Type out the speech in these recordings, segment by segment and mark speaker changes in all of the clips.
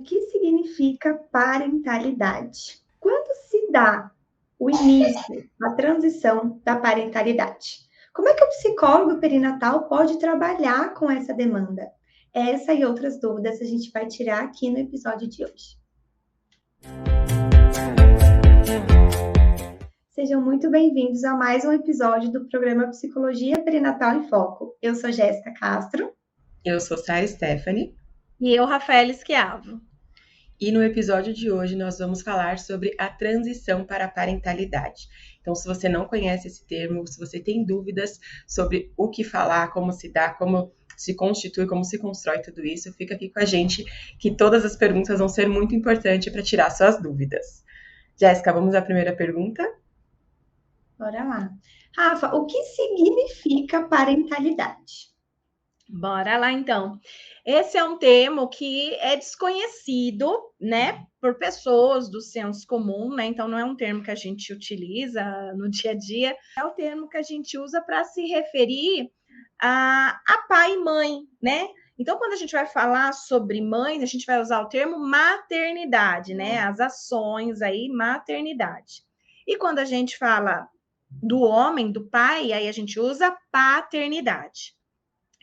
Speaker 1: que significa parentalidade? Quando se dá o início, a transição da parentalidade? Como é que o psicólogo perinatal pode trabalhar com essa demanda? Essa e outras dúvidas a gente vai tirar aqui no episódio de hoje. Sejam muito bem-vindos a mais um episódio do programa Psicologia Perinatal em Foco. Eu sou Jéssica Castro.
Speaker 2: Eu sou Sara Stephanie.
Speaker 3: E eu, Rafaela Schiavo.
Speaker 2: E no episódio de hoje nós vamos falar sobre a transição para a parentalidade. Então, se você não conhece esse termo, se você tem dúvidas sobre o que falar, como se dá, como se constitui, como se constrói tudo isso, fica aqui com a gente, que todas as perguntas vão ser muito importantes para tirar suas dúvidas. Jéssica, vamos à primeira pergunta?
Speaker 1: Bora lá. Rafa, o que significa parentalidade?
Speaker 3: Bora lá, então. Esse é um termo que é desconhecido, né, por pessoas do senso comum, né? Então, não é um termo que a gente utiliza no dia a dia, é o termo que a gente usa para se referir a pai e mãe, né? Então, quando a gente vai falar sobre mães, a gente vai usar o termo maternidade, né? As ações aí, maternidade. E quando a gente fala do homem, do pai, aí a gente usa paternidade.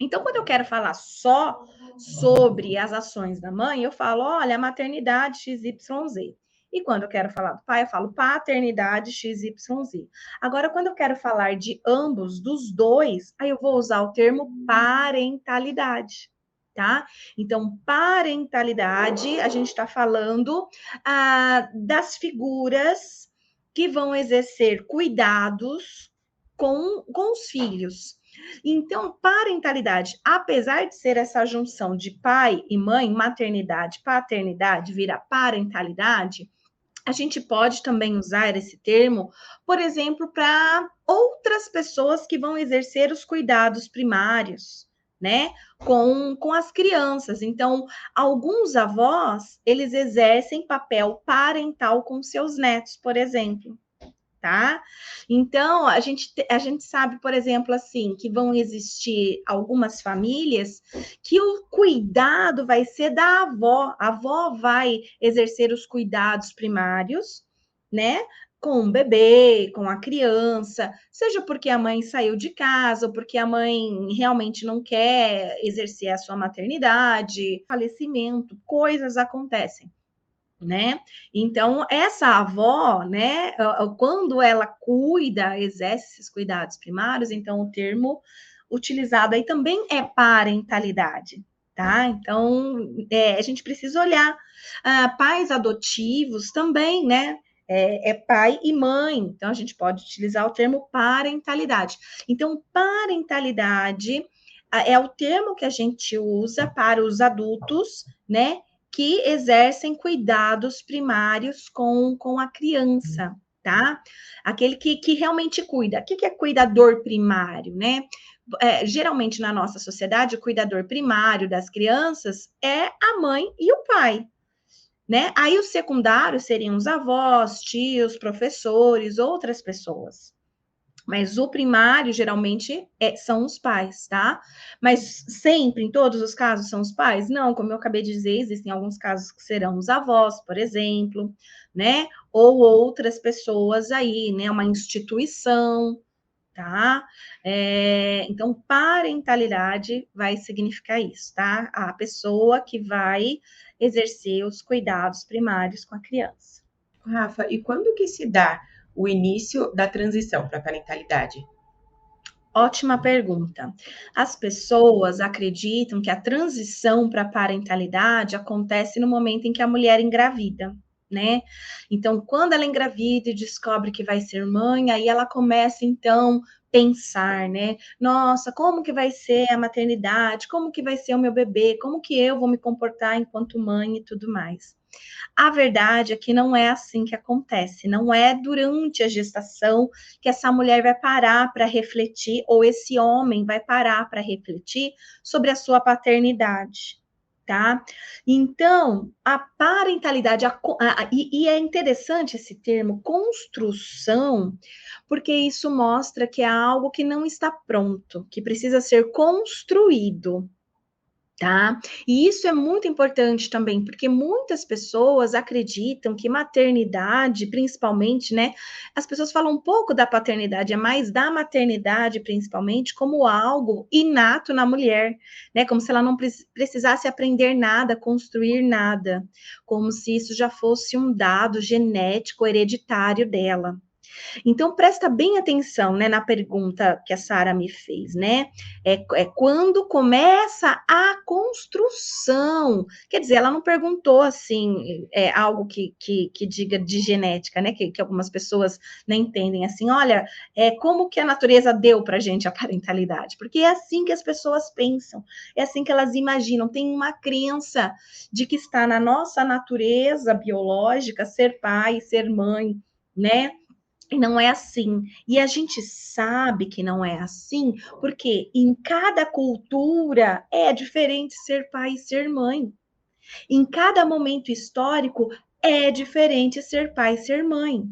Speaker 3: Então, quando eu quero falar só sobre as ações da mãe, eu falo, olha, a maternidade XYZ. E quando eu quero falar do pai, eu falo paternidade XYZ. Agora, quando eu quero falar de ambos, dos dois, aí eu vou usar o termo parentalidade, tá? Então, parentalidade, a gente está falando das figuras que vão exercer cuidados com os filhos. Então, parentalidade, apesar de ser essa junção de pai e mãe, maternidade, paternidade, vira parentalidade, a gente pode também usar esse termo, por exemplo, para outras pessoas que vão exercer os cuidados primários, né, com as crianças. Então, alguns avós, eles exercem papel parental com seus netos, por exemplo. Tá? Então, a gente sabe, por exemplo, assim, que vão existir algumas famílias que o cuidado vai ser da avó. A avó vai exercer os cuidados primários, né? Com o bebê, com a criança, seja porque a mãe saiu de casa, ou porque a mãe realmente não quer exercer a sua maternidade, falecimento, coisas acontecem, né? Então, essa avó, né, quando ela cuida, exerce esses cuidados primários, então o termo utilizado aí também é parentalidade, tá? Então, a gente precisa olhar pais adotivos também, né? É pai e mãe, então a gente pode utilizar o termo parentalidade. Então, parentalidade é o termo que a gente usa para os adultos, né? Que exercem cuidados primários com a criança, tá? Aquele que realmente cuida. O que é cuidador primário, né? Geralmente na nossa sociedade, o cuidador primário das crianças é a mãe e o pai, né? Aí os secundários seriam os avós, tios, professores, outras pessoas. Mas o primário, geralmente, são os pais, tá? Mas sempre, em todos os casos, são os pais? Não, como eu acabei de dizer, existem alguns casos que serão os avós, por exemplo, né? Ou outras pessoas aí, né? Uma instituição, tá? Então, parentalidade vai significar isso, tá? A pessoa que vai exercer os cuidados primários com a criança.
Speaker 2: Rafa, e quando que se dá o início da transição para a parentalidade?
Speaker 3: Ótima pergunta. As pessoas acreditam que a transição para a parentalidade acontece no momento em que a mulher engravida, né? Então, quando ela engravida e descobre que vai ser mãe, aí ela começa então pensar, né? Nossa, como que vai ser a maternidade? Como que vai ser o meu bebê? Como que eu vou me comportar enquanto mãe e tudo mais? A verdade é que não é assim que acontece, não é durante a gestação que essa mulher vai parar para refletir, ou esse homem vai parar para refletir sobre a sua paternidade, tá? Então, a parentalidade, e é interessante esse termo, construção, porque isso mostra que é algo que não está pronto, que precisa ser construído. tá? E isso é muito importante também, porque muitas pessoas acreditam que maternidade, principalmente, né? As pessoas falam um pouco da paternidade, é mais da maternidade, principalmente, como algo inato na mulher, né? Como se ela não precisasse aprender nada, construir nada, como se isso já fosse um dado genético hereditário dela. Então, presta bem atenção, né, na pergunta que a Sara me fez, né? É quando começa a construção. Quer dizer, ela não perguntou assim, algo que diga de genética, né? Que algumas pessoas não entendem assim, olha, como que a natureza deu para a gente a parentalidade? Porque é assim que as pessoas pensam, é assim que elas imaginam. Tem uma crença de que está na nossa natureza biológica ser pai, ser mãe, né? E não é assim. E a gente sabe que não é assim, porque em cada cultura é diferente ser pai e ser mãe. Em cada momento histórico é diferente ser pai e ser mãe.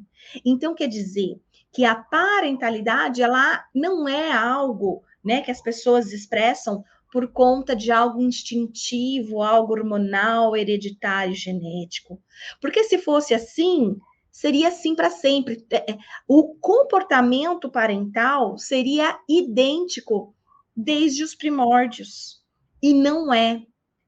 Speaker 3: Então quer dizer que a parentalidade ela não é algo, né, que as pessoas expressam por conta de algo instintivo, algo hormonal, hereditário, genético. Porque se fosse assim, seria assim para sempre. O comportamento parental seria idêntico desde os primórdios. E não é,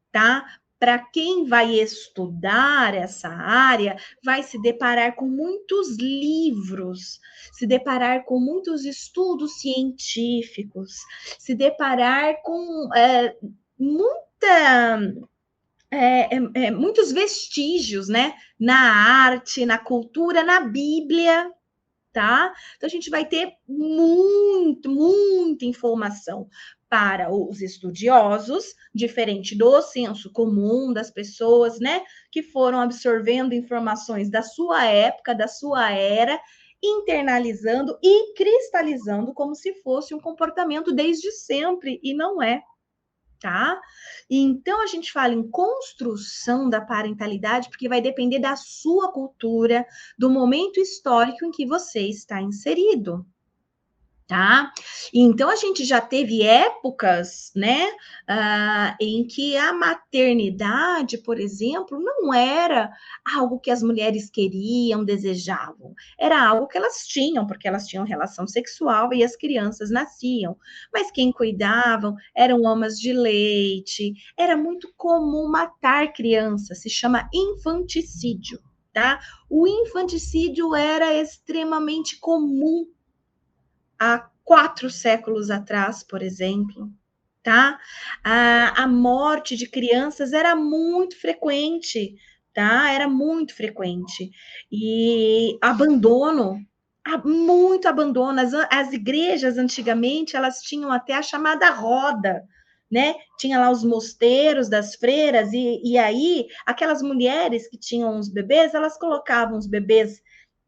Speaker 3: tá? Para quem vai estudar essa área, vai se deparar com muitos livros, se deparar com muitos estudos científicos, se deparar com muita muitos vestígios, né? Na arte, na cultura, na Bíblia, tá? Então a gente vai ter muita informação para os estudiosos, diferente do senso comum das pessoas, né, que foram absorvendo informações da sua época, da sua era, internalizando e cristalizando como se fosse um comportamento desde sempre, e não é, tá? Então a gente fala em construção da parentalidade porque vai depender da sua cultura, do momento histórico em que você está inserido. Tá? Então a gente já teve épocas, né, em que a maternidade, por exemplo, não era algo que as mulheres queriam, desejavam, era algo que elas tinham, porque elas tinham relação sexual e as crianças nasciam. Mas quem cuidavam eram amas de leite, era muito comum matar crianças, se chama infanticídio, tá? O infanticídio era extremamente comum há 4 séculos atrás, por exemplo, tá? A morte de crianças era muito frequente, tá? Era muito frequente. E abandono, muito abandono. As igrejas, antigamente, elas tinham até a chamada roda, né? Tinha lá os mosteiros das freiras, e aí, aquelas mulheres que tinham os bebês, elas colocavam os bebês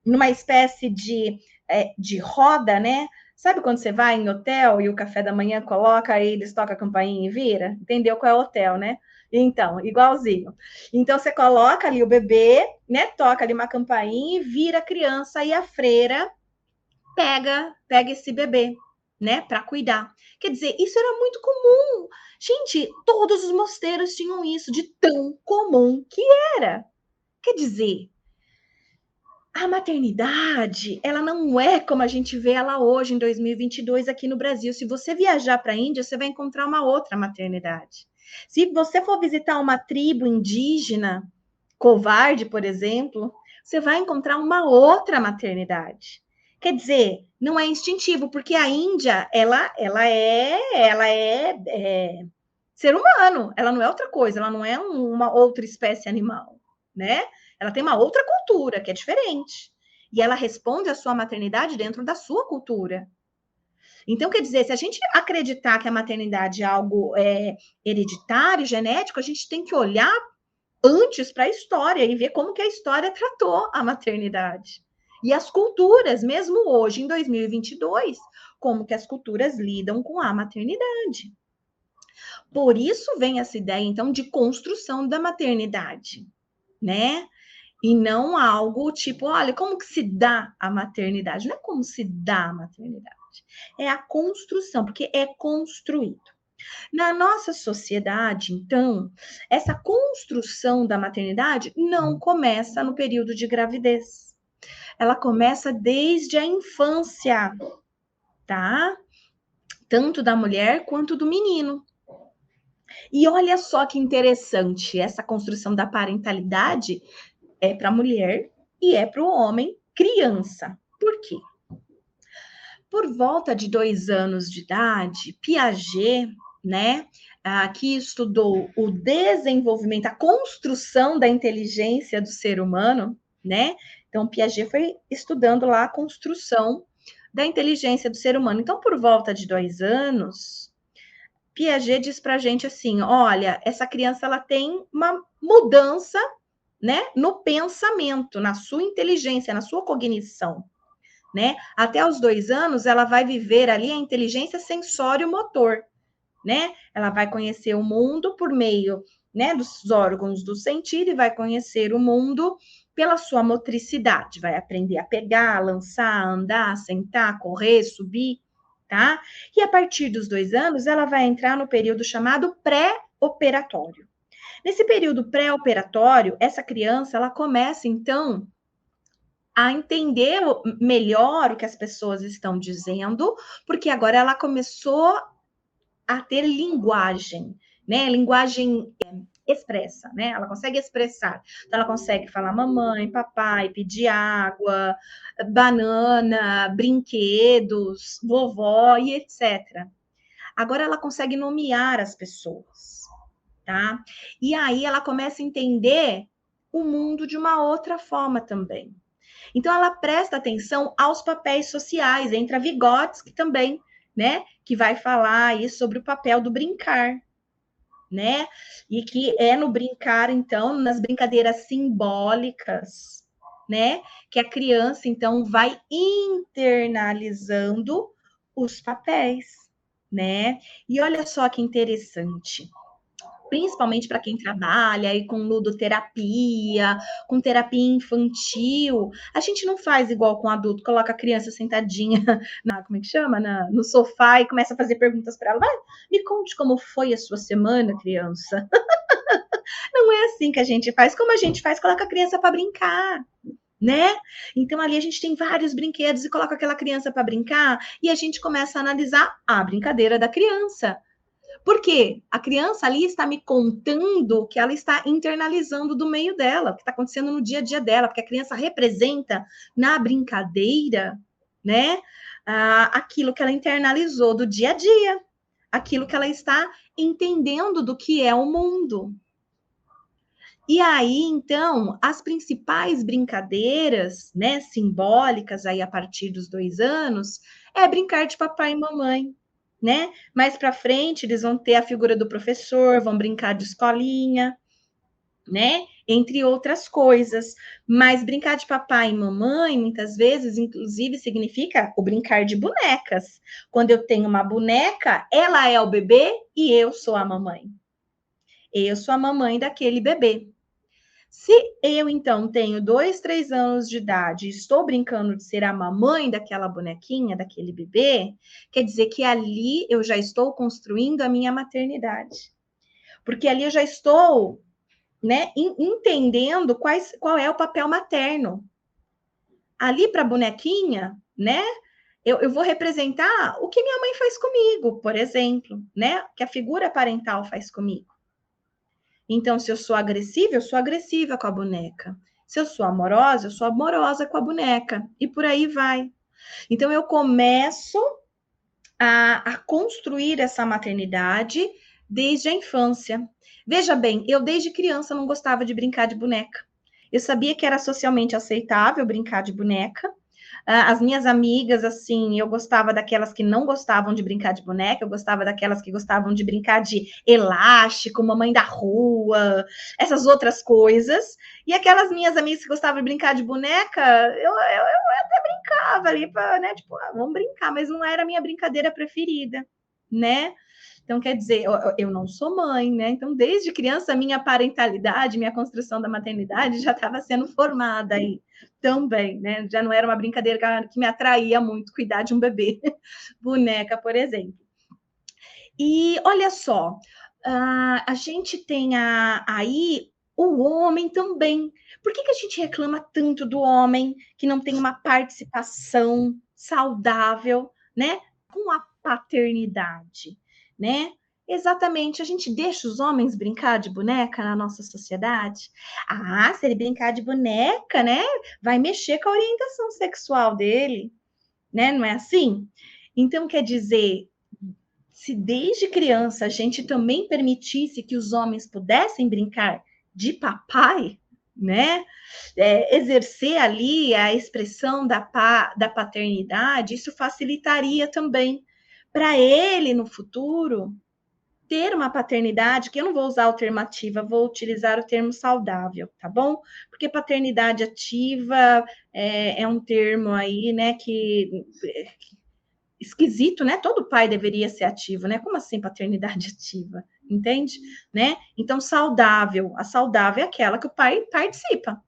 Speaker 3: numa espécie de roda, né? Sabe quando você vai em hotel e o café da manhã coloca, aí eles tocam a campainha e vira? Entendeu qual é o hotel, né? Então, igualzinho. Então, você coloca ali o bebê, né? Toca ali uma campainha e vira a criança, e a freira pega esse bebê, né? Para cuidar. Quer dizer, isso era muito comum. Gente, todos os mosteiros tinham isso, de tão comum que era. Quer dizer, a maternidade, ela não é como a gente vê ela hoje, em 2022, aqui no Brasil. Se você viajar para a Índia, você vai encontrar uma outra maternidade. Se você for visitar uma tribo indígena, covarde, por exemplo, você vai encontrar uma outra maternidade. Quer dizer, não é instintivo, porque a Índia, ela é ser humano, ela não é outra coisa, ela não é uma outra espécie animal, né? Ela tem uma outra cultura que é diferente. E ela responde à sua maternidade dentro da sua cultura. Então, quer dizer, se a gente acreditar que a maternidade é algo hereditário, genético, a gente tem que olhar antes para a história e ver como que a história tratou a maternidade. E as culturas, mesmo hoje, em 2022, como que as culturas lidam com a maternidade. Por isso vem essa ideia, então, de construção da maternidade, né? E não algo tipo, olha, como que se dá a maternidade? Não é como se dá a maternidade, é a construção, porque é construído. Na nossa sociedade, então, essa construção da maternidade não começa no período de gravidez. Ela começa desde a infância, tá? Tanto da mulher quanto do menino. E olha só que interessante, essa construção da parentalidade é para a mulher e é para o homem criança. Por quê? Por volta de 2 anos de idade, Piaget, né, que estudou o desenvolvimento, a construção da inteligência do ser humano, né? Então, Piaget foi estudando lá a construção da inteligência do ser humano. Então, por volta de 2 anos, Piaget diz para a gente assim: olha, essa criança ela tem uma mudança, né, no pensamento, na sua inteligência, na sua cognição, né? Até os 2 anos, ela vai viver ali a inteligência sensório-motor, né? Ela vai conhecer o mundo por meio, né, dos órgãos do sentido e vai conhecer o mundo pela sua motricidade, vai aprender a pegar, lançar, andar, sentar, correr, subir, tá? E a partir dos 2 anos, ela vai entrar no período chamado pré-operatório. Nesse período pré-operatório, essa criança, ela começa, então, a entender melhor o que as pessoas estão dizendo, porque agora ela começou a ter linguagem, né? Linguagem expressa, né? Ela consegue expressar. Então, ela consegue falar mamãe, papai, pedir água, banana, brinquedos, vovó e etc. Agora ela consegue nomear as pessoas, tá? E aí ela começa a entender o mundo de uma outra forma também. Então, ela presta atenção aos papéis sociais, entra Vygotsky também, né? Que vai falar aí sobre o papel do brincar, né? E que é no brincar, então, nas brincadeiras simbólicas, né? Que a criança, então, vai internalizando os papéis, né? E olha só que interessante, principalmente para quem trabalha aí com ludoterapia, com terapia infantil, a gente não faz igual com adulto, coloca a criança sentadinha como é que chama? No sofá e começa a fazer perguntas para ela. Vai, me conte como foi a sua semana, criança. Não é assim que a gente faz. Como a gente faz? Coloca a criança para brincar, né? Então ali a gente tem vários brinquedos e coloca aquela criança para brincar e a gente começa a analisar a brincadeira da criança. Porque a criança ali está me contando o que ela está internalizando do meio dela, o que está acontecendo no dia a dia dela, porque a criança representa na brincadeira, né, aquilo que ela internalizou do dia a dia, aquilo que ela está entendendo do que é o mundo. E aí, então, as principais brincadeiras, né, simbólicas aí a partir dos 2 anos, é brincar de papai e mamãe, né? Mais para frente, eles vão ter a figura do professor, vão brincar de escolinha, né? Entre outras coisas. Mas brincar de papai e mamãe, muitas vezes, inclusive, significa o brincar de bonecas. Quando eu tenho uma boneca, ela é o bebê e eu sou a mamãe. Eu sou a mamãe daquele bebê. Se eu, então, tenho 2, 3 anos de idade e estou brincando de ser a mamãe daquela bonequinha, daquele bebê, quer dizer que ali eu já estou construindo a minha maternidade. Porque ali eu já estou, né, entendendo qual é o papel materno. Ali para a bonequinha, né, eu vou representar o que minha mãe faz comigo, por exemplo, né, que a figura parental faz comigo. Então, se eu sou agressiva com a boneca. Se eu sou amorosa com a boneca. E por aí vai. Então, eu começo a construir essa maternidade desde a infância. Veja bem, eu desde criança não gostava de brincar de boneca. Eu sabia que era socialmente aceitável brincar de boneca. As minhas amigas, assim, eu gostava daquelas que não gostavam de brincar de boneca, eu gostava daquelas que gostavam de brincar de elástico, mamãe da rua, essas outras coisas. E aquelas minhas amigas que gostavam de brincar de boneca, eu até brincava ali, né? Tipo, vamos brincar, mas não era a minha brincadeira preferida, né? Então, quer dizer, eu não sou mãe, né? Então, desde criança, a minha parentalidade, minha construção da maternidade já estava sendo formada aí também, né? Já não era uma brincadeira que me atraía muito cuidar de um bebê, boneca, por exemplo. E olha só, a gente tem aí o homem também. Por que a gente reclama tanto do homem que não tem uma participação saudável, né, com a paternidade, né? Exatamente, a gente deixa os homens brincar de boneca na nossa sociedade. Ah, se ele brincar de boneca, né, vai mexer com a orientação sexual dele, né? Não é assim? Então, quer dizer, se desde criança a gente também permitisse que os homens pudessem brincar de papai, né? Exercer ali a expressão da paternidade, isso facilitaria também para ele no futuro ter uma paternidade, que eu não vou usar alternativa, vou utilizar o termo saudável, tá bom? Porque paternidade ativa é um termo aí, né, que esquisito, né? Todo pai deveria ser ativo, né? Como assim paternidade ativa? Entende? Né? Então, saudável. A saudável é aquela que o pai participa,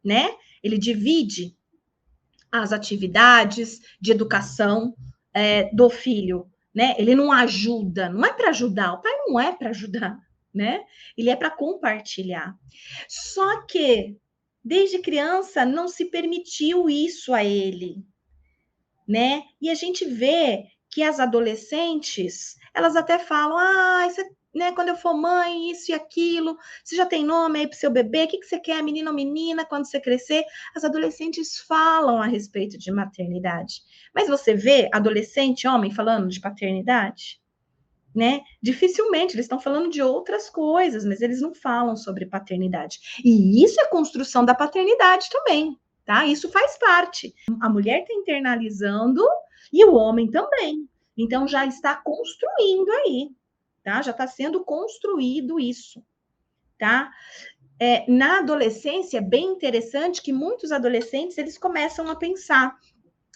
Speaker 3: né? Ele divide as atividades de educação do filho, né? Ele não ajuda, não é para ajudar, o pai não é para ajudar, né? Ele é para compartilhar. Só que desde criança não se permitiu isso a ele, né? E a gente vê que as adolescentes, elas até falam, você, né, quando eu for mãe, isso e aquilo, você já tem nome aí para o seu bebê, o que você quer, menino ou menina, quando você crescer? As adolescentes falam a respeito de maternidade. Mas você vê adolescente, homem, falando de paternidade? Né? Dificilmente, eles estão falando de outras coisas, mas eles não falam sobre paternidade. E isso é construção da paternidade também, tá? Isso faz parte. A mulher está internalizando e o homem também. Então já está construindo aí, tá? Já está sendo construído isso, tá? Na adolescência, é bem interessante que muitos adolescentes eles começam a pensar,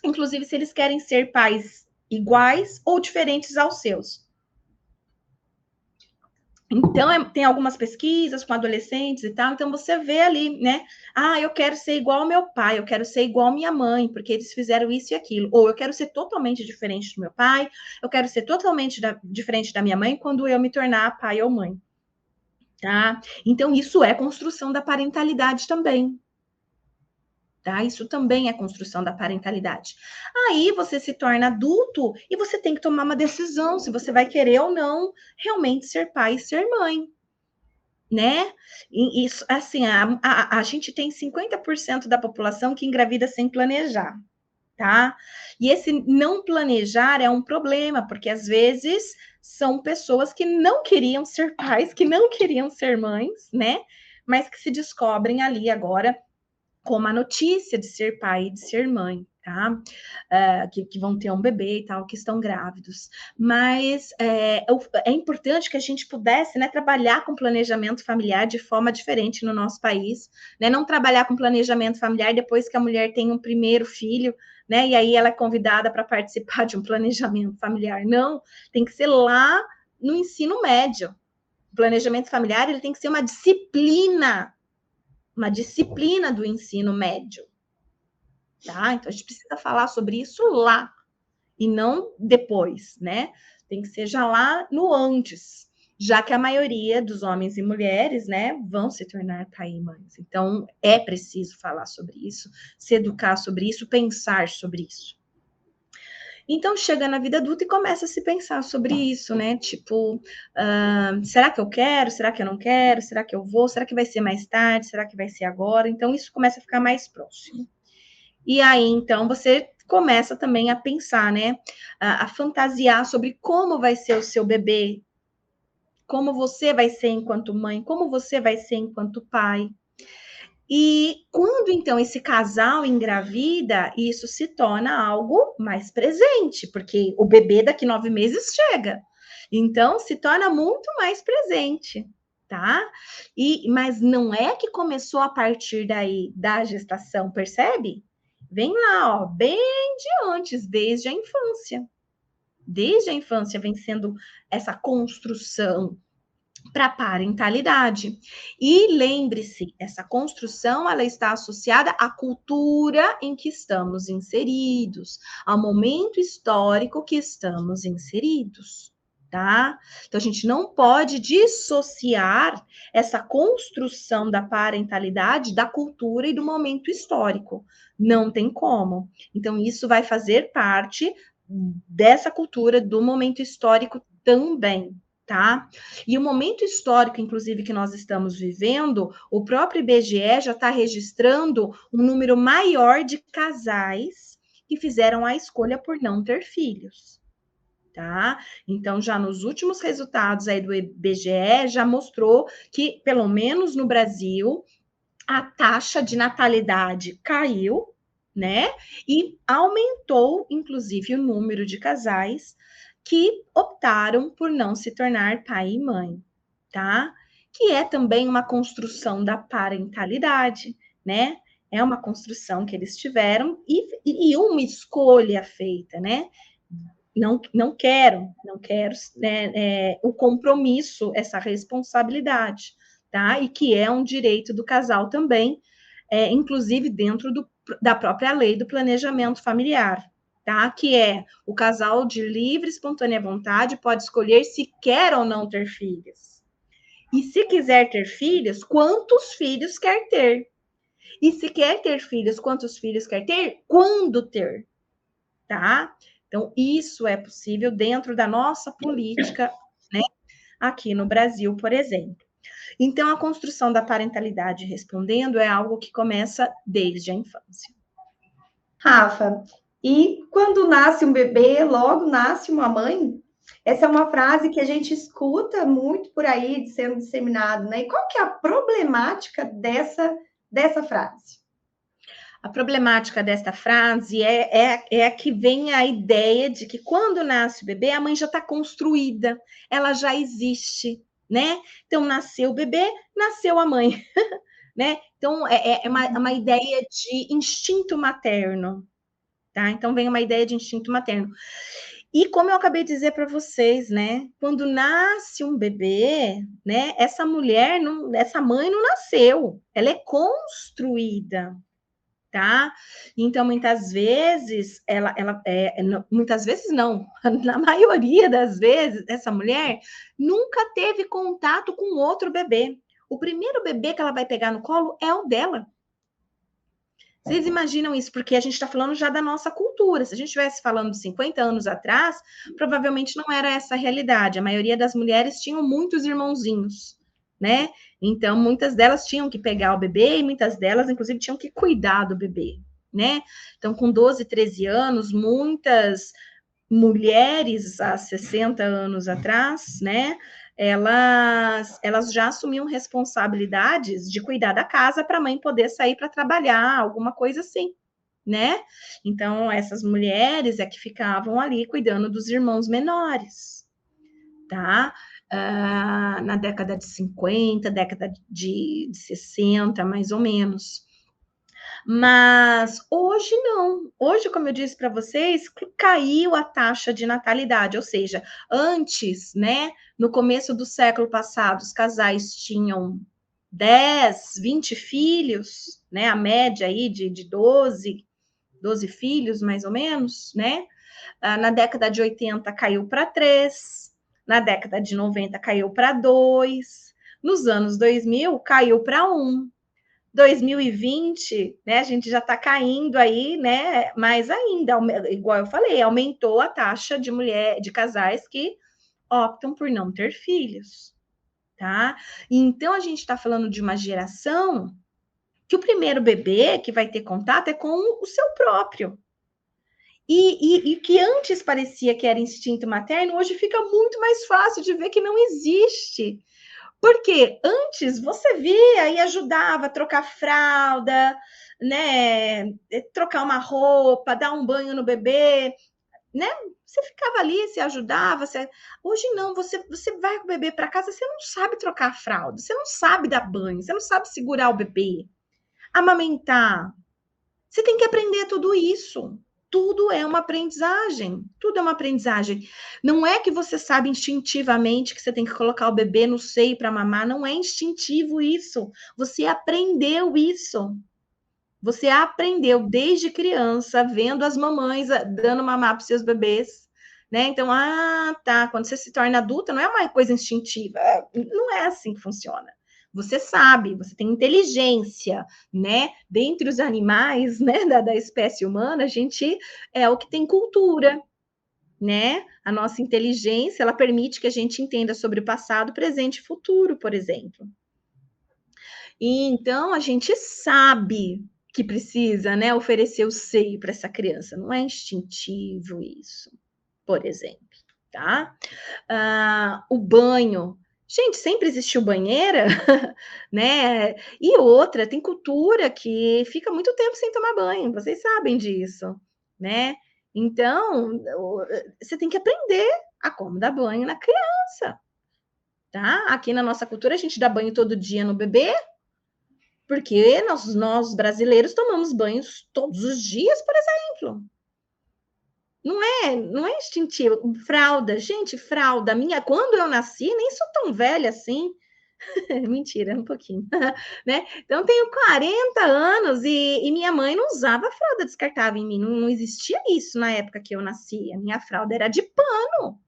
Speaker 3: inclusive se eles querem ser pais iguais ou diferentes aos seus. Então, tem algumas pesquisas com adolescentes e tal, então você vê ali, né? Eu quero ser igual ao meu pai, eu quero ser igual à minha mãe, porque eles fizeram isso e aquilo. Ou eu quero ser totalmente diferente do meu pai, eu quero ser totalmente diferente da minha mãe quando eu me tornar pai ou mãe. Tá? Então, isso é construção da parentalidade também. Tá? Isso também é construção da parentalidade. Aí você se torna adulto e você tem que tomar uma decisão se você vai querer ou não realmente ser pai e ser mãe. Né? E isso, assim, a gente tem 50% da população que engravida sem planejar, tá? E esse não planejar é um problema, porque às vezes são pessoas que não queriam ser pais, que não queriam ser mães, né? Mas que se descobrem ali agora com a notícia de ser pai e de ser mãe, tá? Que vão ter um bebê e tal, que estão grávidos. Mas é importante que a gente pudesse, né, trabalhar com planejamento familiar de forma diferente no nosso país, né? Não trabalhar com planejamento familiar depois que a mulher tem um primeiro filho, né? E aí ela é convidada para participar de um planejamento familiar. Não, tem que ser lá no ensino médio. O planejamento familiar ele tem que ser uma disciplina do ensino médio, tá? Então a gente precisa falar sobre isso lá e não depois, né? Tem que ser já lá no antes, já que a maioria dos homens e mulheres, né, vão se tornar pai e mães. Então é preciso falar sobre isso, se educar sobre isso, pensar sobre isso. Então, chega na vida adulta e começa a se pensar sobre isso, né? Tipo, será que eu quero? Será que eu não quero? Será que eu vou? Será que vai ser mais tarde? Será que vai ser agora? Então, isso começa a ficar mais próximo. E aí, então, você começa também a pensar, né? A fantasiar sobre como vai ser o seu bebê, como você vai ser enquanto mãe, como você vai ser enquanto pai. E quando então esse casal engravida, isso se torna algo mais presente, porque o bebê daqui 9 meses chega. Então se torna muito mais presente, tá? Mas não é que começou a partir daí da gestação, percebe? Vem lá, ó, bem de antes, desde a infância. Desde a infância vem sendo essa construção para a parentalidade. E lembre-se, essa construção ela está associada à cultura em que estamos inseridos, ao momento histórico que estamos inseridos. tá? Então, a gente não pode dissociar essa construção da parentalidade da cultura e do momento histórico. Não tem como. Então, isso vai fazer parte dessa cultura, do momento histórico também, tá? E o momento histórico, inclusive, que nós estamos vivendo, o próprio IBGE já está registrando um número maior de casais que fizeram a escolha por não ter filhos. Tá? Então, já nos últimos resultados aí do IBGE, já mostrou que, pelo menos no Brasil, a taxa de natalidade caiu, né? E aumentou, inclusive, o número de casais que optaram por não se tornar pai e mãe, tá? Que é também uma construção da parentalidade, né? É uma construção que eles tiveram e uma escolha feita, né? Não quero, né, o compromisso, essa responsabilidade, tá? E que é um direito do casal também, inclusive dentro da própria lei do planejamento familiar, tá? Que é o casal de livre, espontânea vontade pode escolher se quer ou não ter filhos. E se quiser ter filhos, quantos filhos quer ter? E se quer ter filhos, quantos filhos quer ter? Quando ter? Tá? Então, isso é possível dentro da nossa política, né, aqui no Brasil, por exemplo. Então, a construção da parentalidade respondendo é algo que começa desde a infância.
Speaker 1: Rafa, e quando nasce um bebê, logo nasce uma mãe? Essa é uma frase que a gente escuta muito por aí sendo disseminado, né? E qual que é a problemática dessa frase?
Speaker 3: A problemática desta frase é que vem a ideia de que quando nasce o bebê, a mãe já está construída, ela já existe, né? Então, nasceu o bebê, nasceu a mãe, né? Então, é uma ideia de instinto materno, tá? Então, vem uma ideia de instinto materno. E como eu acabei de dizer para vocês, né? Quando nasce um bebê, né? Essa mãe não nasceu, ela é construída, tá? Então, muitas vezes, muitas vezes não, na maioria das vezes, essa mulher nunca teve contato com outro bebê. O primeiro bebê que ela vai pegar no colo é o dela. Vocês imaginam isso? Porque a gente está falando já da nossa cultura. Se a gente estivesse falando de 50 anos atrás, provavelmente não era essa a realidade. A maioria das mulheres tinham muitos irmãozinhos, né? Então, muitas delas tinham que pegar o bebê e muitas delas, inclusive, tinham que cuidar do bebê, né? Então, com 12, 13 anos, muitas mulheres há 60 anos atrás, né? Elas já assumiam responsabilidades de cuidar da casa para a mãe poder sair para trabalhar, alguma coisa assim, né? Então, essas mulheres é que ficavam ali cuidando dos irmãos menores, tá? Na década de 50, década de 60, mais ou menos. Mas hoje não. Hoje, como eu disse para vocês, caiu a taxa de natalidade, ou seja, antes, né, no começo do século passado, os casais tinham 10, 20 filhos, né, a média aí de 12 filhos, mais ou menos, né? Na década de 80 caiu para 3, na década de 90 caiu para 2, nos anos 2000 caiu para 1. 2020, né, a gente já está caindo aí, né, mais ainda, igual eu falei, aumentou a taxa de casais que optam por não ter filhos, tá? Então, a gente está falando de uma geração que o primeiro bebê que vai ter contato é com o seu próprio. E que antes parecia que era instinto materno, hoje fica muito mais fácil de ver que não existe. Porque antes você via e ajudava a trocar fralda, né? Trocar uma roupa, dar um banho no bebê, né? Você ficava ali, se ajudava. Hoje não, você vai com o bebê para casa, você não sabe trocar fralda, você não sabe dar banho, você não sabe segurar o bebê, amamentar. Você tem que aprender tudo isso. Tudo é uma aprendizagem. Tudo é uma aprendizagem. Não é que você sabe instintivamente que você tem que colocar o bebê no seio para mamar. Não é instintivo isso. Você aprendeu isso. Você aprendeu desde criança, vendo as mamães dando mamar para os seus bebês, né? Então, tá, quando você se torna adulta, não é uma coisa instintiva, não é assim que funciona. Você sabe, você tem inteligência, né? Dentre os animais, né, da espécie humana, a gente é o que tem cultura, né? A nossa inteligência, ela permite que a gente entenda sobre o passado, presente e futuro, por exemplo. E então a gente sabe que precisa, né, oferecer o seio para essa criança. Não é instintivo isso, por exemplo, tá? O banho. Gente, sempre existiu banheira, né? E outra, tem cultura que fica muito tempo sem tomar banho, vocês sabem disso, né? Então, você tem que aprender a como dar banho na criança, tá? Aqui na nossa cultura, a gente dá banho todo dia no bebê, porque nós brasileiros tomamos banhos todos os dias, por exemplo. Não é instintivo. Fralda, gente, fralda. Minha, quando eu nasci, nem sou tão velha assim. Mentira, um pouquinho. Né? Então, tenho 40 anos e minha mãe não usava fralda descartável em mim. Não existia isso na época que eu nasci. A minha fralda era de pano.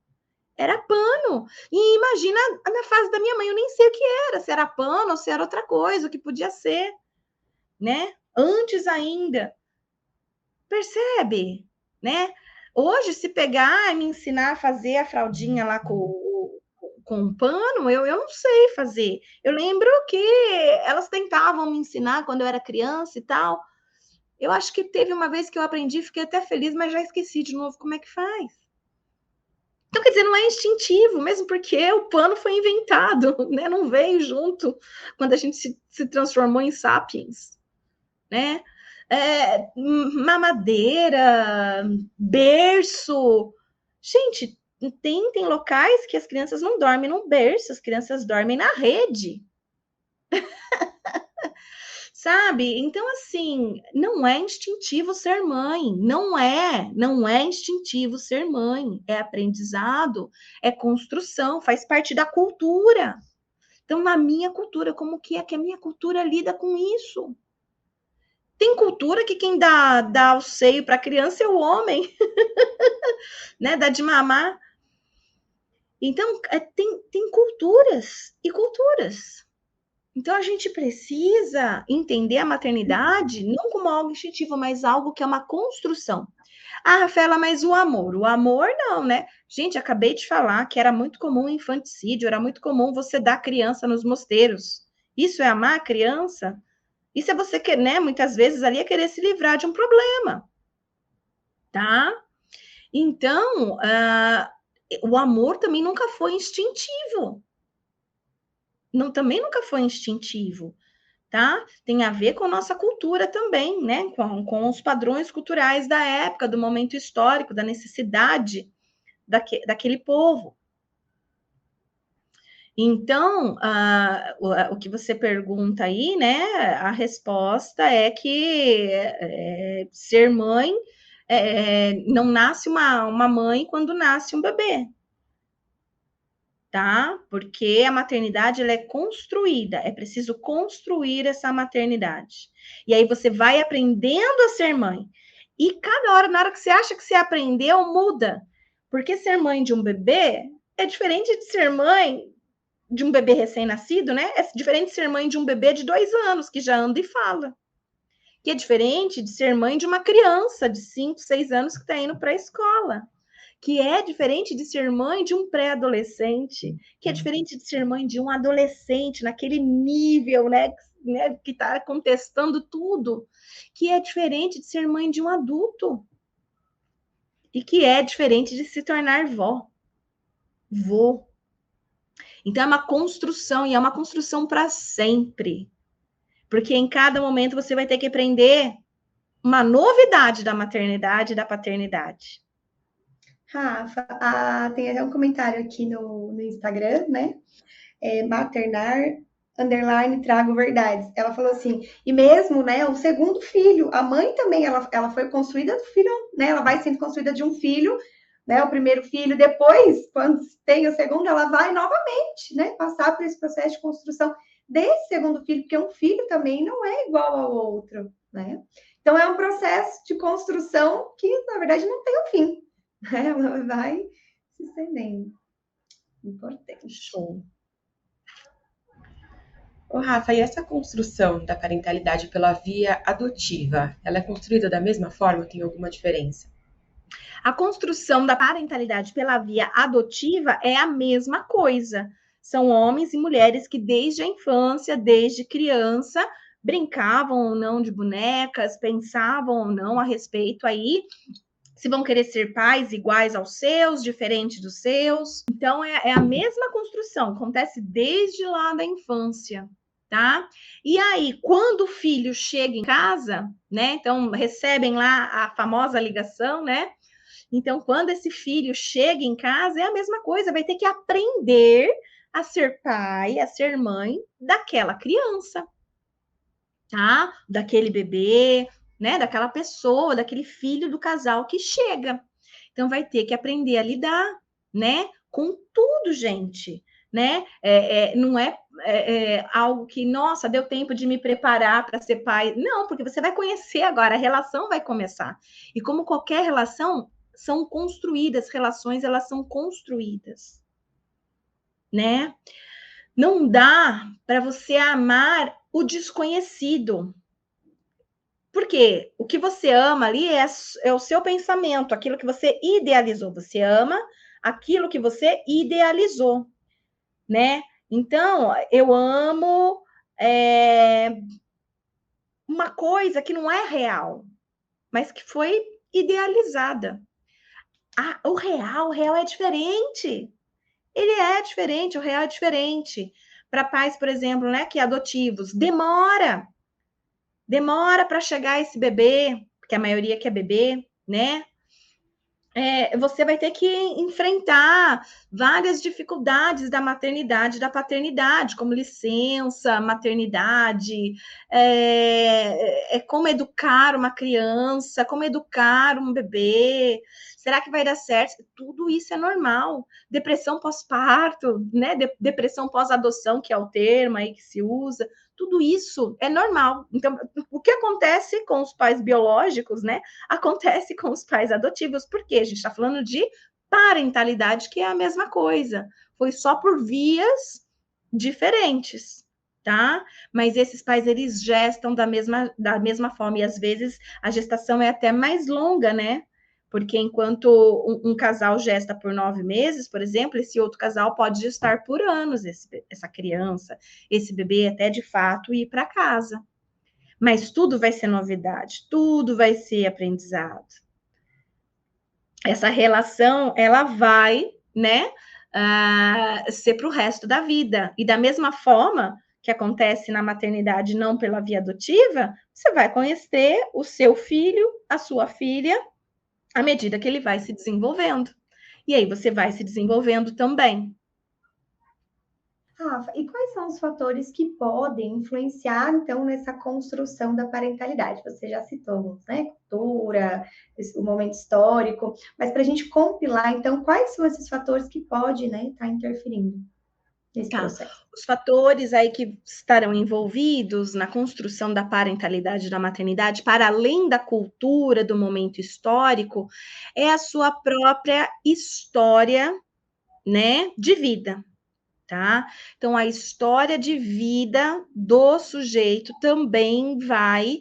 Speaker 3: Era pano. E imagina na fase da minha mãe, eu nem sei o que era, se era pano ou se era outra coisa, o que podia ser, né? Antes ainda. Percebe? Né? Hoje, se pegar e me ensinar a fazer a fraldinha lá com pano, eu não sei fazer. Eu lembro que elas tentavam me ensinar quando eu era criança e tal. Eu acho que teve uma vez que eu aprendi, fiquei até feliz, mas já esqueci de novo como é que faz. Então, quer dizer, não é instintivo, mesmo porque o pano foi inventado, né? Não veio junto quando a gente se transformou em sapiens, né? Mamadeira, berço. Gente, tem locais que as crianças não dormem no berço, as crianças dormem na rede. Sabe? Então, assim, não é instintivo ser mãe. Não é instintivo ser mãe. É aprendizado, é construção, faz parte da cultura. Então, na minha cultura, como que é que a minha cultura lida com isso? Tem cultura que quem dá o seio para a criança é o homem, né? Dá de mamar. Então, tem culturas e culturas. Então, a gente precisa entender a maternidade não como algo instintivo, mas algo que é uma construção. Rafaela, mas o amor? O amor não, né? Gente, acabei de falar que era muito comum o infanticídio, era muito comum você dar criança nos mosteiros. Isso é amar a criança? Isso é você querer, né? Muitas vezes ali é querer se livrar de um problema, tá? Então, o amor também nunca foi instintivo. Também nunca foi instintivo, tá? Tem a ver com a nossa cultura também, né? Com os padrões culturais da época, do momento histórico, da necessidade daquele povo. Então, o que você pergunta aí, né? A resposta é que ser mãe não nasce uma mãe quando nasce um bebê, tá? Porque a maternidade ela é construída, é preciso construir essa maternidade. E aí você vai aprendendo a ser mãe. E cada hora, na hora que você acha que você aprendeu, muda. Porque ser mãe de um bebê é diferente de ser mãe de um bebê recém-nascido, né? É diferente de ser mãe de um bebê de 2 anos, que já anda e fala. Que é diferente de ser mãe de uma criança de 5, 6 anos que está indo para a escola. Que é diferente de ser mãe de um pré-adolescente. Que é diferente de ser mãe de um adolescente, naquele nível, né? Que está contestando tudo. Que é diferente de ser mãe de um adulto. E que é diferente de se tornar vó. Vô. Então, é uma construção, e é uma construção para sempre. Porque em cada momento você vai ter que aprender uma novidade da maternidade e da paternidade.
Speaker 1: Rafa, tem até um comentário aqui no Instagram, né? Maternar, _ trago verdades. Ela falou assim, e mesmo, né, o segundo filho, a mãe também, ela foi construída do filho, né? Ela vai sendo construída de um filho, né? O primeiro filho, depois, quando tem o segundo, ela vai novamente, né? Passar por esse processo de construção desse segundo filho, porque um filho também não é igual ao outro, né? Então, é um processo de construção que, na verdade, não tem um fim, Ela vai se estendendo. Importante.
Speaker 3: Show.
Speaker 2: Ô, Rafa, e essa construção da parentalidade pela via adotiva, ela é construída da mesma forma ou tem alguma diferença?
Speaker 3: A construção da parentalidade pela via adotiva é a mesma coisa. São homens e mulheres que desde a infância, desde criança, brincavam ou não de bonecas, pensavam ou não a respeito aí se vão querer ser pais iguais aos seus, diferentes dos seus. Então, é a mesma construção, acontece desde lá da infância, tá? E aí, quando o filho chega em casa, né? Então, recebem lá a famosa ligação, né? Então, quando esse filho chega em casa, é a mesma coisa, vai ter que aprender a ser pai, a ser mãe daquela criança, tá? Daquele bebê, né? Daquela pessoa, daquele filho do casal que chega. Então, vai ter que aprender a lidar, né? Com tudo, gente, né? Não é algo que, nossa, deu tempo de me preparar para ser pai. Não, porque você vai conhecer agora, a relação vai começar. E como qualquer relação, são construídas, relações, elas são construídas, né? Não dá para você amar o desconhecido. Porque o que você ama ali é o seu pensamento, aquilo que você idealizou. Você ama aquilo que você idealizou, né? Então, eu amo uma coisa que não é real, mas que foi idealizada. O real é diferente. Ele é diferente, o real é diferente. Para pais, por exemplo, né, que adotivos, demora para chegar esse bebê, porque a maioria quer bebê, né? Você vai ter que enfrentar várias dificuldades da maternidade, da paternidade, como licença, maternidade, como educar uma criança, como educar um bebê. Será que vai dar certo? Tudo isso é normal. Depressão pós-parto, né? Depressão pós-adoção, que é o termo aí que se usa. Tudo isso é normal. Então, o que acontece com os pais biológicos, né? Acontece com os pais adotivos, porque a gente está falando de parentalidade, que é a mesma coisa. Foi só por vias diferentes, tá? Mas esses pais, eles gestam da mesma forma, e às vezes a gestação é até mais longa, né? Porque enquanto um casal gesta por 9 meses, por exemplo, esse outro casal pode gestar por anos essa criança, esse bebê, até de fato ir para casa. Mas tudo vai ser novidade, tudo vai ser aprendizado. Essa relação, ela vai, né, ser para o resto da vida. E da mesma forma que acontece na maternidade, não pela via adotiva, você vai conhecer o seu filho, a sua filha, à medida que ele vai se desenvolvendo. E aí você vai se desenvolvendo também.
Speaker 1: Rafa, e quais são os fatores que podem influenciar, então, nessa construção da parentalidade? Você já citou alguns, né? Cultura, o momento histórico, mas para a gente compilar, então, quais são esses fatores que podem, né, estar interferindo nesse processo?
Speaker 3: Os fatores aí que estarão envolvidos na construção da parentalidade da maternidade, para além da cultura, do momento histórico, é a sua própria história, né, de vida. Tá? Então, a história de vida do sujeito também vai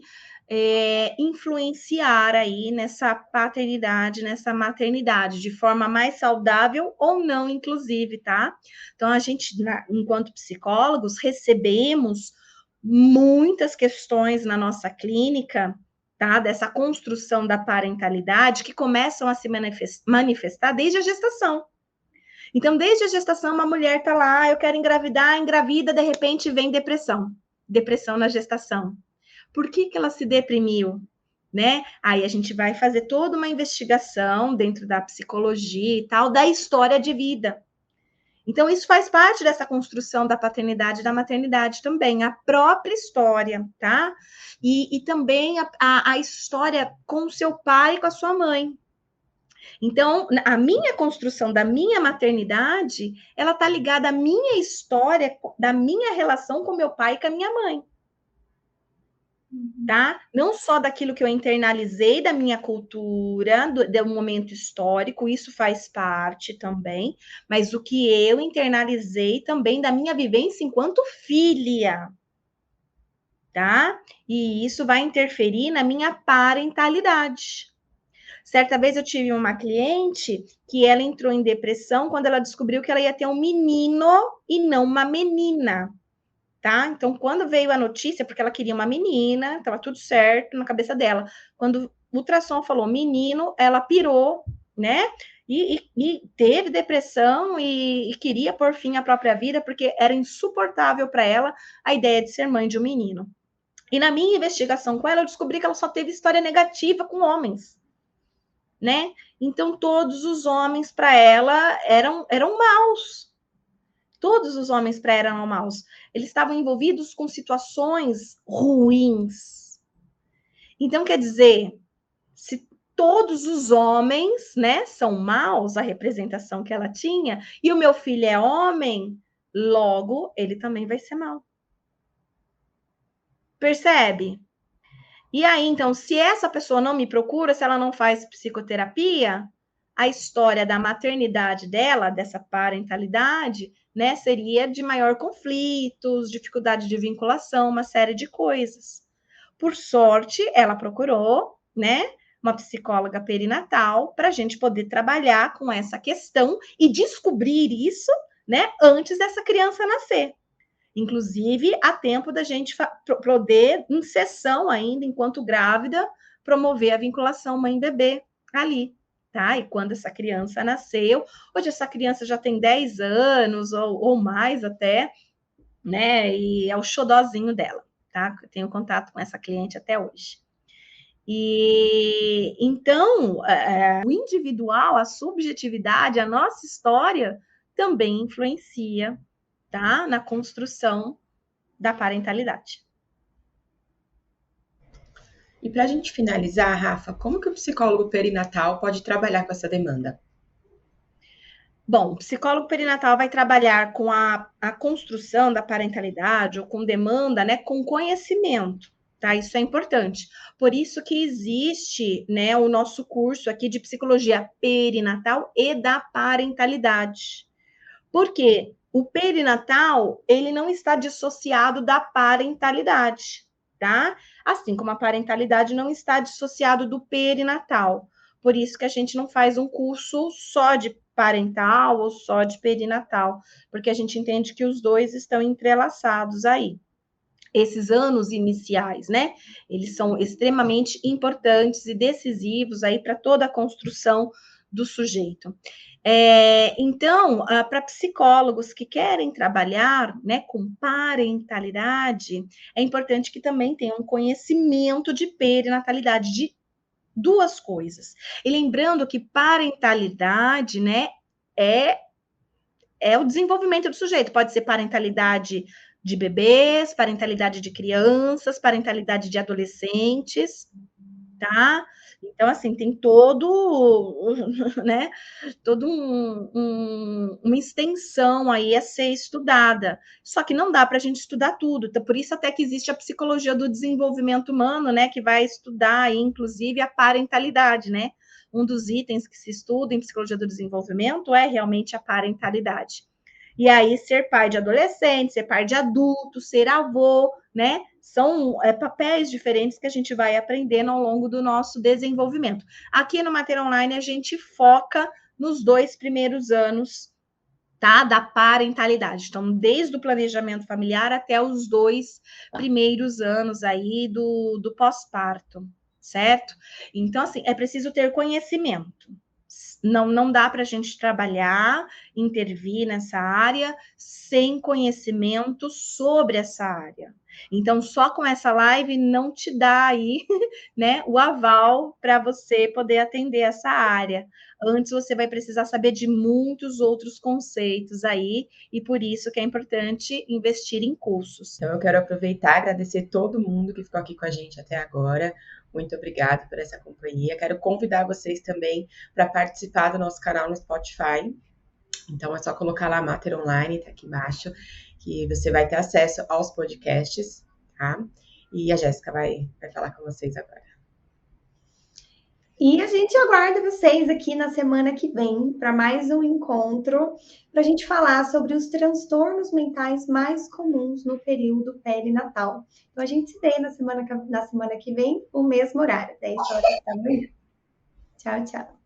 Speaker 3: influenciar aí nessa paternidade, nessa maternidade, de forma mais saudável ou não, inclusive, tá? Então, a gente, enquanto psicólogos, recebemos muitas questões na nossa clínica, tá? Dessa construção da parentalidade que começam a se manifestar desde a gestação. Então, desde a gestação, uma mulher está lá, eu quero engravidar, engravida, de repente vem depressão. Depressão na gestação. Por que ela se deprimiu? Né? Aí a gente vai fazer toda uma investigação dentro da psicologia e tal, da história de vida. Então, isso faz parte dessa construção da paternidade e da maternidade também, a própria história, tá? E também a história com o seu pai e com a sua mãe. Então, a minha construção da minha maternidade, ela está ligada à minha história, da minha relação com meu pai e com a minha mãe. tá? Não só daquilo que eu internalizei da minha cultura, do momento histórico, isso faz parte também, mas o que eu internalizei também da minha vivência enquanto filha, tá? E isso vai interferir na minha parentalidade. Certa vez eu tive uma cliente que ela entrou em depressão quando ela descobriu que ela ia ter um menino e não uma menina, tá? Então, quando veio a notícia, porque ela queria uma menina, estava tudo certo na cabeça dela. Quando o ultrassom falou menino, ela pirou, né? E teve depressão e queria por fim a própria vida, porque era insuportável para ela a ideia de ser mãe de um menino. E na minha investigação com ela, eu descobri que ela só teve história negativa com homens, né? Então, todos os homens para ela eram maus. Todos os homens para ela eram maus. Eles estavam envolvidos com situações ruins. Então, quer dizer, se todos os homens, né, são maus, a representação que ela tinha, e o meu filho é homem, logo ele também vai ser mau. Percebe? E aí, então, se essa pessoa não me procura, se ela não faz psicoterapia, a história da maternidade dela, dessa parentalidade, né, seria de maior conflitos, dificuldade de vinculação, uma série de coisas. Por sorte, ela procurou, né, uma psicóloga perinatal para a gente poder trabalhar com essa questão e descobrir isso, né, antes dessa criança nascer. Inclusive, há tempo da gente poder, em sessão ainda, enquanto grávida, promover a vinculação mãe-bebê ali, tá? E quando essa criança nasceu, hoje essa criança já tem 10 anos ou mais até, né? E é o xodózinho dela, tá? Eu tenho contato com essa cliente até hoje. E então, o individual, a subjetividade, a nossa história também influencia, tá? Na construção da parentalidade.
Speaker 2: E para a gente finalizar, Rafa, como que o psicólogo perinatal pode trabalhar com essa demanda?
Speaker 3: Bom, o psicólogo perinatal vai trabalhar com a construção da parentalidade ou com demanda, né, com conhecimento, tá? Isso é importante. Por isso que existe, né, o nosso curso aqui de psicologia perinatal e da parentalidade. Por quê? O perinatal, ele não está dissociado da parentalidade, tá? Assim como a parentalidade não está dissociado do perinatal. Por isso que a gente não faz um curso só de parental ou só de perinatal, porque a gente entende que os dois estão entrelaçados aí. Esses anos iniciais, né? Eles são extremamente importantes e decisivos aí para toda a construção do sujeito. Então, para psicólogos que querem trabalhar, né, com parentalidade, é importante que também tenham um conhecimento de perinatalidade, de duas coisas. E lembrando que parentalidade, né, é o desenvolvimento do sujeito. Pode ser parentalidade de bebês, parentalidade de crianças, parentalidade de adolescentes, tá? Então, assim, tem todo, né, uma extensão aí a ser estudada. Só que não dá para a gente estudar tudo. Então, por isso até que existe a psicologia do desenvolvimento humano, né, que vai estudar aí, inclusive, a parentalidade, né? Um dos itens que se estuda em psicologia do desenvolvimento é realmente a parentalidade. E aí, ser pai de adolescente, ser pai de adulto, ser avô, né? São papéis diferentes que a gente vai aprendendo ao longo do nosso desenvolvimento. Aqui no Mater Online, a gente foca nos 2 primeiros anos, tá? Da parentalidade. Então, desde o planejamento familiar até os 2 primeiros anos aí do pós-parto, certo? Então, assim, é preciso ter conhecimento. Não dá para a gente trabalhar, intervir nessa área sem conhecimento sobre essa área. Então, só com essa live não te dá aí, né, o aval para você poder atender essa área. Antes você vai precisar saber de muitos outros conceitos aí, e por isso que é importante investir em cursos.
Speaker 2: Então, eu quero aproveitar e agradecer todo mundo que ficou aqui com a gente até agora. Muito obrigada por essa companhia. Quero convidar vocês também para participar do nosso canal no Spotify. Então, é só colocar lá Mater Online, tá aqui embaixo, que você vai ter acesso aos podcasts, tá? E a Jéssica vai falar com vocês agora.
Speaker 1: E a gente aguarda vocês aqui na semana que vem para mais um encontro, para a gente falar sobre os transtornos mentais mais comuns no período perinatal. Então, a gente se vê na semana que vem, o mesmo horário, 10 horas da manhã. Tchau, tchau.